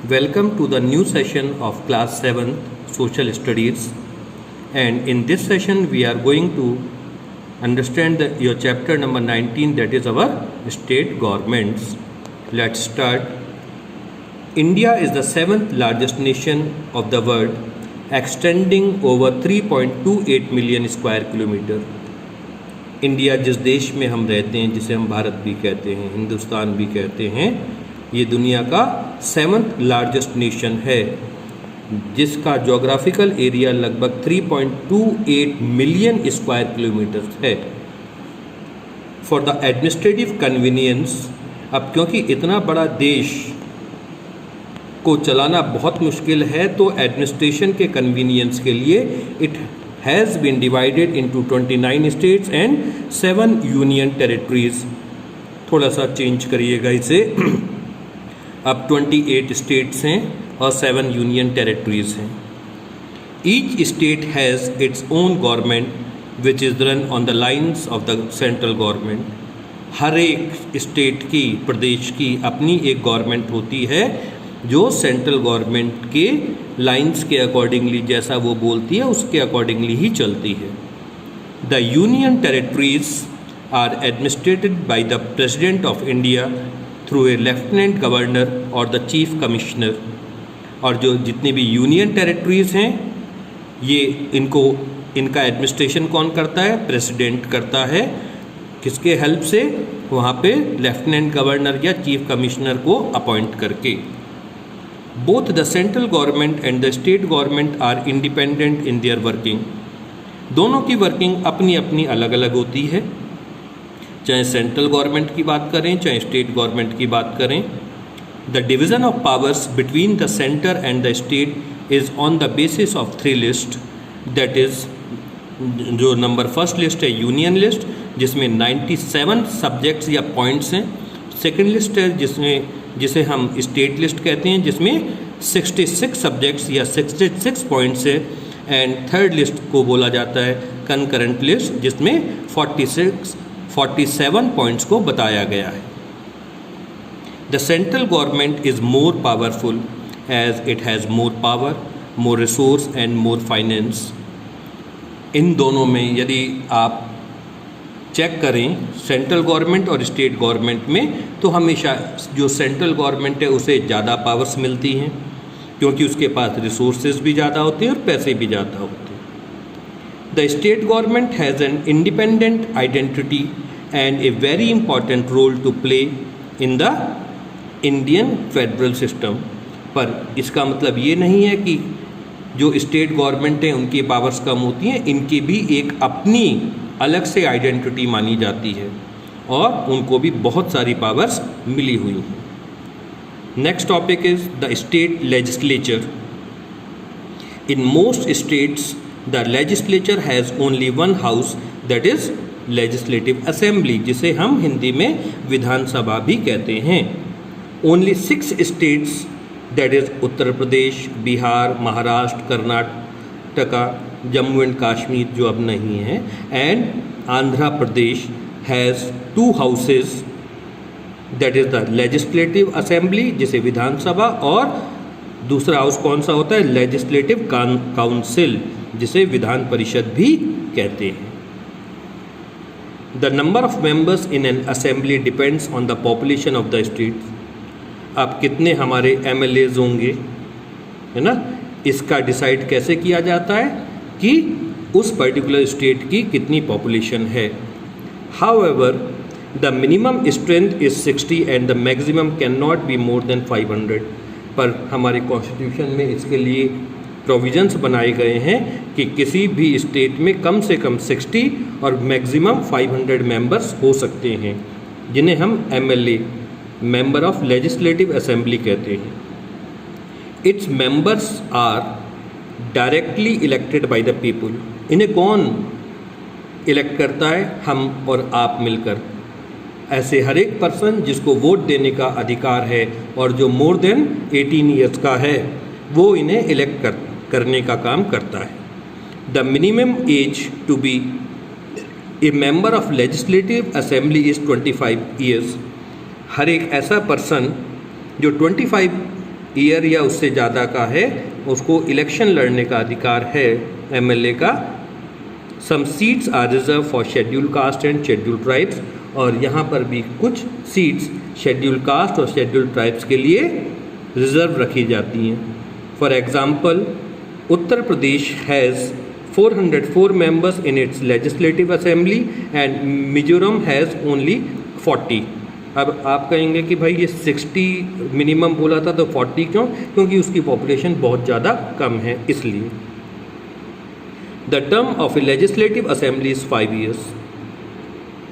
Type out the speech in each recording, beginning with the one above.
Welcome to the new session of class 7 social studies, and in this session we are going to understand your chapter number 19, that is our state governments. Let's start. India is the 7th largest nation of the world, extending over 3.28 million square kilometer. India जिस देश में हम रहते हैं, जिसे हम भारत भी कहते हैं, हिंदुस्तान भी कहते हैं, ये दुनिया का 7th लार्जेस्ट नेशन है, जिसका जोग्राफिकल एरिया लगभग 3.28 मिलियन स्क्वायर किलोमीटर है. फॉर द एडमिनिस्ट्रेटिव कन्वीनियंस, अब क्योंकि इतना बड़ा देश को चलाना बहुत मुश्किल है, तो एडमिनिस्ट्रेशन के कन्वीनियंस के लिए it has been divided into 29 states and 7 union territories. थोड़ा सा चेंज करिएगा इसे. अब 28 स्टेट्स हैं और 7 यूनियन टेरिटरीज हैं. Each state has its own government which is run on the lines of the central government. हर एक स्टेट की, प्रदेश की अपनी एक गवर्नमेंट होती है जो सेंट्रल गवर्नमेंट के लाइन्स के अकॉर्डिंगली, जैसा वो बोलती है उसके अकॉर्डिंगली ही चलती है. The union territories are administered by the president of India through a lieutenant governor और द चीफ कमिश्नर. और जो जितनी भी यूनियन टेरिटरीज हैं, ये इनका एडमिनिस्ट्रेशन कौन करता है? प्रेसिडेंट करता है. किसके हेल्प से? वहाँ पे लेफ्टिनेंट गवर्नर या चीफ कमिश्नर को अपॉइंट करके. Both the central government and the state government are independent in their working. दोनों की वर्किंग अपनी अपनी अलग अलग होती है, चाहे सेंट्रल गवर्नमेंट की बात करें चाहे स्टेट गवर्नमेंट की बात करें. The division of powers between the centre and the state is on the basis of 3 list. That is, जो नंबर फर्स्ट लिस्ट है यूनियन लिस्ट, जिसमें 97 सब्जेक्ट्स या पॉइंट्स हैं. सेकेंड लिस्ट है जिसे हम स्टेट लिस्ट कहते हैं, जिसमें 66 सब्जेक्ट्स या 66 पॉइंट्स है. एंड थर्ड लिस्ट को बोला जाता है कंकरेंट लिस्ट, जिसमें 47 पॉइंट्स को बताया गया है. The central government is more powerful as it has more power, more resource and more finance. इन दोनों में यदि आप चेक करें सेंट्रल गवर्नमेंट और स्टेट गवर्नमेंट में, तो हमेशा जो सेंट्रल गवर्नमेंट है उसे ज़्यादा पावर्स मिलती हैं, क्योंकि उसके पास रिसोर्सेज भी ज़्यादा होते हैं और पैसे भी ज़्यादा होते हैं. The state government has an independent identity and a very important role to play in the Indian federal system. पर इसका मतलब ये नहीं है कि जो स्टेट गवर्नमेंट हैं उनकी पावर्स कम होती हैं. इनकी भी एक अपनी अलग से आइडेंटिटी मानी जाती है और उनको भी बहुत सारी पावर्स मिली हुई हैं. Next topic is the state legislature. In most states the legislature has only one house, that is legislative assembly, जिसे हम हिंदी में विधानसभा भी कहते हैं. Only 6 states, that is Uttar Pradesh, Bihar, Maharashtra, Karnataka, Jammu and Kashmir जो अब नहीं है, and Andhra Pradesh has 2 houses, that is the legislative assembly, जिसे विधानसभा, और दूसरा हाउस कौन सा होता है? लेजिस्लेटिव काउंसिल, जिसे विधान परिषद भी कहते हैं. The number of members in an assembly depends on the population of the state. अब कितने हमारे MLAs होंगे, है ना, इसका डिसाइड कैसे किया जाता है कि उस पर्टिकुलर स्टेट की कितनी पॉपुलेशन है. However the minimum strength is 60 and the maximum can not be more than 500. पर हमारे कॉन्स्टिट्यूशन में इसके लिए प्रोविजंस बनाए गए हैं कि किसी भी स्टेट में कम से कम 60 और मैक्सिमम 500 मेंबर्स हो सकते हैं, जिन्हें हम MLA, member of legislative assembly कहते हैं. Its members are directly elected by the people. इन्हें कौन इलेक्ट करता है? हम और आप मिलकर. ऐसे हर एक पर्सन जिसको वोट देने का अधिकार है और जो मोर देन 18 ईयर्स का है, वो इन्हें इलेक्ट करने का काम करता है. The minimum age to be a member of legislative assembly is 25 years. हर एक ऐसा पर्सन जो 25 ईयर या उससे ज़्यादा का है उसको इलेक्शन लड़ने का अधिकार है एमएलए का। Some seats are reserve for schedule caste and schedule tribes, और यहाँ पर भी कुछ सीट्स शेड्यूल कास्ट और शेड्यूल ट्राइब्स के लिए रिजर्व रखी जाती हैं। For example, Uttar Pradesh has 404 members in its legislative assembly and Mizoram has only 40। अब आप कहेंगे कि भाई ये 60 मिनिमम बोला था तो 40 क्यों? क्योंकि उसकी पॉपुलेशन बहुत ज़्यादा कम है इसलिए। The term of A legislative assembly is 5 years।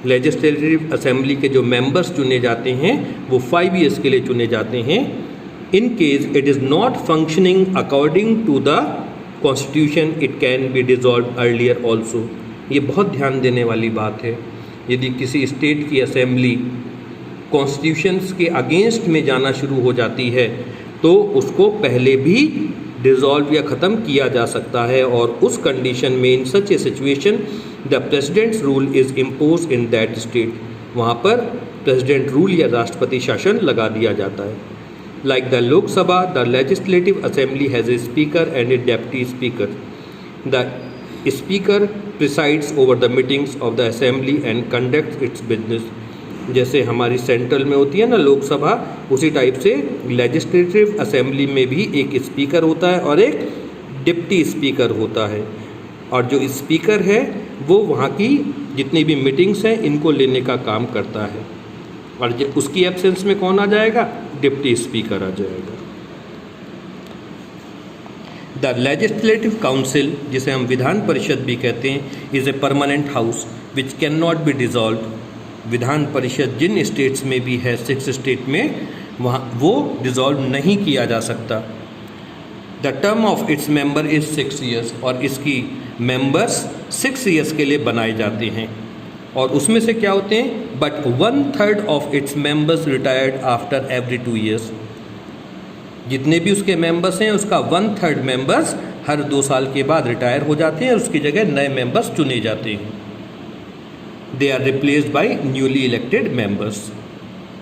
Legislative assembly के जो मेंबर्स चुने जाते हैं वो 5 years के लिए चुने जाते हैं। In case it is not functioning according to the constitution it can be dissolve earlier also. ये बहुत ध्यान देने वाली बात है। यदि किसी स्टेट की असेंबली कॉन्स्टिट्यूशंस के अगेंस्ट में जाना शुरू हो जाती है तो उसको पहले भी डिज़ोल्व या ख़त्म किया जा सकता है, और उस कंडीशन में in such a situation the president's rule is impose in that state. वहाँ पर प्रेसिडेंट रूल या राष्ट्रपति शासन लगा दिया जाता है। Like the Lok Sabha, the Legislative Assembly has a speaker and a deputy speaker. The speaker presides over the meetings of the assembly and conducts its business. जैसे हमारी सेंट्रल में होती है ना लोकसभा, उसी टाइप से लेजिस्लेटिव असेंबली में भी एक स्पीकर होता है और एक डिप्टी स्पीकर होता है, और जो स्पीकर है वो वहाँ की जितनी भी मीटिंग्स हैं इनको लेने का काम करता है, और उसकी एब्सेंस में कौन आ जाएगा? डिप्टी स्पीकर आ जाएगा। द लेजिस्लेटिव काउंसिल, जिसे हम विधान परिषद भी कहते हैं, is a permanent house which can not be dissolve. Vidhan Parishad Jin states में भी है, 6 स्टेट में, वहाँ वो डिज़ोल्व नहीं किया जा सकता। The term of its member is 6 years, और इसकी मेंबर्स 6 years के लिए बनाए जाते हैं, और उसमें से क्या होते हैं? But 1/3 of its members retired after every 2 years। जितने भी उसके मेंबर्स हैं उसका 1/3 मेंबर्स हर 2 साल के बाद रिटायर हो जाते हैं और उसकी जगह नए मेंबर्स चुने जाते हैं। They are replaced by newly elected members.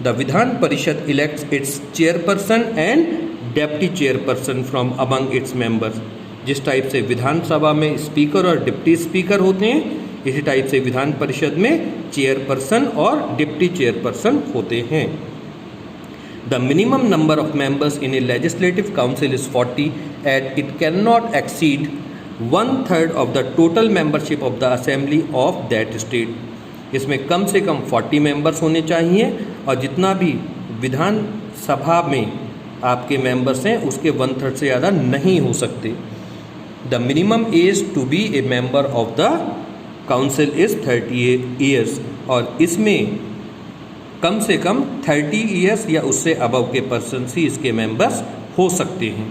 The Vidhan Parishad elects its chairperson and deputy chairperson from among its members. जिस टाइप से विधानसभा में स्पीकर और डिप्टी स्पीकर होते हैं, इसी टाइप से विधान परिषद में चेयरपर्सन और डिप्टी चेयरपर्सन होते हैं। The minimum number of members in A legislative council is 40 at it can not exceed 1/3 of the total membership of the assembly of that state. इसमें कम से कम 40 मेंबर्स होने चाहिए, और जितना भी विधानसभा में आपके मेंबर्स हैं उसके 1/3 से ज़्यादा नहीं हो सकते। The minimum age to be a member of the council is 30 years, और इसमें कम से कम 30 years या उससे अबव के पर्सन ही इसके मेंबर्स हो सकते हैं।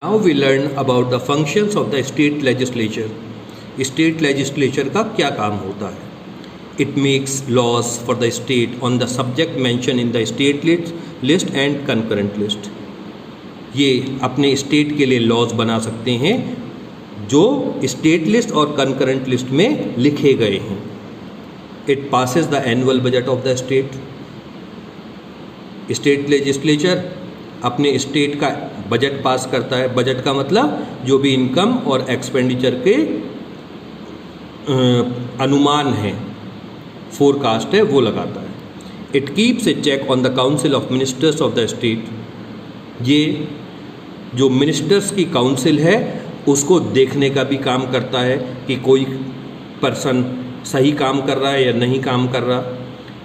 Now we learn about the functions of the state legislature. State legislature का क्या काम होता है? It makes laws for the state on the subject mention in the state list and concurrent list. ये अपने स्टेट के लिए लॉज बना सकते हैं जो स्टेट लिस्ट और कंकरेंट लिस्ट में लिखे गए हैं। It passes the annual budget of the state. State legislature अपने स्टेट का बजट पास करता है। बजट का मतलब जो भी इनकम और एक्सपेंडिचर के अनुमान है, फोरकास्ट है, वो लगाता है। It keeps a check on the council of ministers of the state. ये जो मिनिस्टर्स की काउंसिल है उसको देखने का भी काम करता है कि कोई पर्सन सही काम कर रहा है या नहीं काम कर रहा।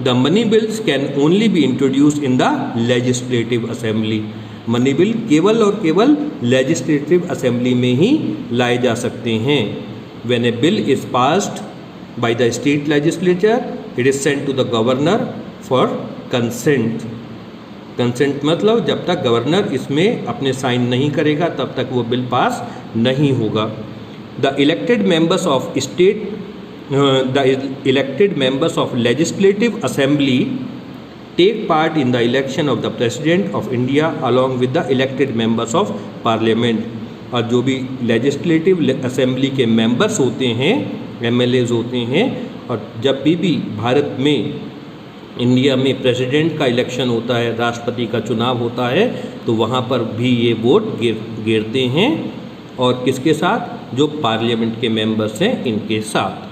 The money bills can only be introduced in the legislative assembly. Money bill केवल और केवल लेजिस्लेटिव असेंबली में ही लाए जा सकते हैं। When a bill is passed by the state legislature it is sent to the governor for consent. Consent मतलब जब तक गवर्नर इसमें अपने साइन नहीं करेगा तब तक वो बिल पास नहीं होगा। The elected members of state the elected members of legislative assembly take part in the election of the president of India along with the elected members of parliament। और जो भी legislative assembly के members होते हैं, MLAs होते हैं, और जब भी भारत में इंडिया में प्रेसिडेंट का इलेक्शन होता है, राष्ट्रपति का चुनाव होता है, तो वहाँ पर भी ये वोट गिरते हैं, और किसके साथ? जो पार्लियामेंट के मेंबर्स हैं इनके साथ।